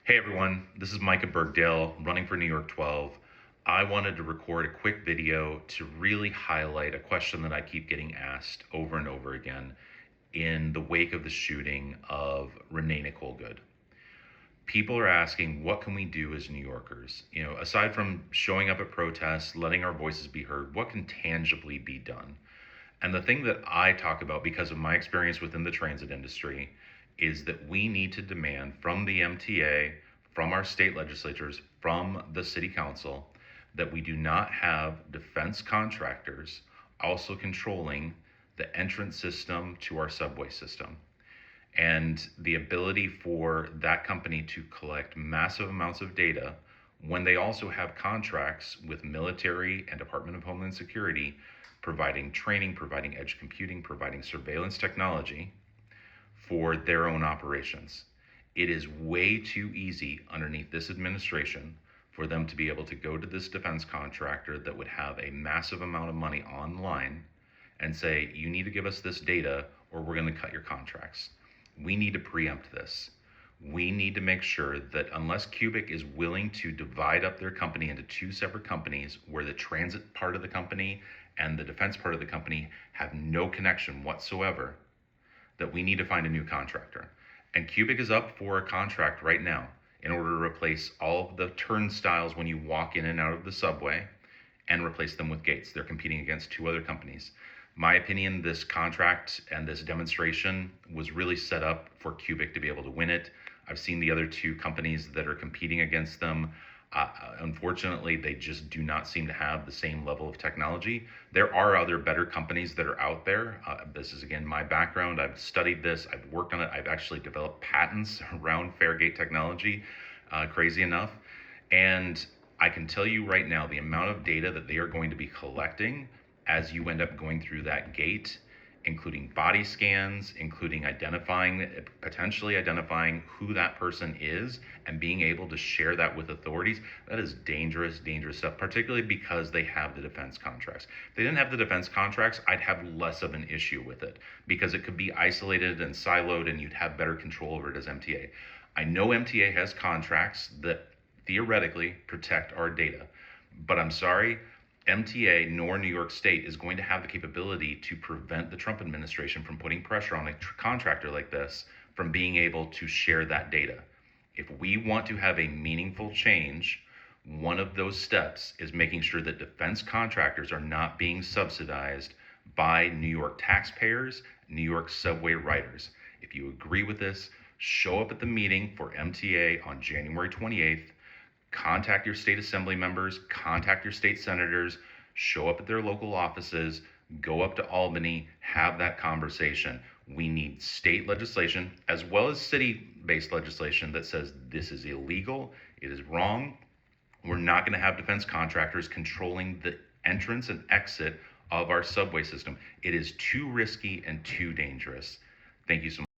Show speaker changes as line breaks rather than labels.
Hey everyone, this is Micah Bergdale running for New York 12. I wanted to record a quick video to really highlight a question that I keep getting asked over and over again in the wake of the shooting of Renee Nicole Good. People are asking, what can we do as New Yorkers? Aside from showing up at protests, letting our voices be heard, what can tangibly be done? And the thing that I talk about because of my experience within the transit industry is that we need to demand from the MTA, from our state legislatures, from the city council, that we do not have defense contractors also controlling the entrance system to our subway system. And the ability for that company to collect massive amounts of data when they also have contracts with military and Department of Homeland Security providing training, providing edge computing, providing surveillance technology for their own operations. It is way too easy underneath this administration for them to be able to go to this defense contractor that would have a massive amount of money online and say, you need to give us this data or we're going to cut your contracts. We need to preempt this. We need to make sure that unless Cubic is willing to divide up their company into two separate companies where the transit part of the company and the defense part of the company have no connection whatsoever, that we need to find a new contractor. And Cubic is up for a contract right now in order to replace all of the turnstiles when you walk in and out of the subway and replace them with gates. They're competing against two other companies. My opinion, this contract and this demonstration was really set up for Cubic to be able to win it. I've seen the other two companies that are competing against them. Unfortunately, they just do not seem to have the same level of technology. There are other better companies that are out there. This is, again, my background. I've studied this. I've worked on it. I've actually developed patents around Fairgate technology, crazy enough. And I can tell you right now, the amount of data that they are going to be collecting as you end up going through that gate, including body scans, including potentially identifying who that person is and being able to share that with authorities, that is dangerous, dangerous stuff, particularly because they have the defense contracts. If they didn't have the defense contracts, I'd have less of an issue with it because it could be isolated and siloed and you'd have better control over it as MTA. I know MTA has contracts that theoretically protect our data, but I'm sorry, MTA nor New York State is going to have the capability to prevent the Trump administration from putting pressure on a contractor like this from being able to share that data. If we want to have a meaningful change, one of those steps is making sure that defense contractors are not being subsidized by New York taxpayers, New York subway riders. If you agree with this, show up at the meeting for MTA on January 28th. Contact your state assembly members, contact your state senators, show up at their local offices, go up to Albany, have that conversation. We need state legislation as well as city-based legislation that says this is illegal, it is wrong. We're not going to have defense contractors controlling the entrance and exit of our subway system. It is too risky and too dangerous. Thank you so much.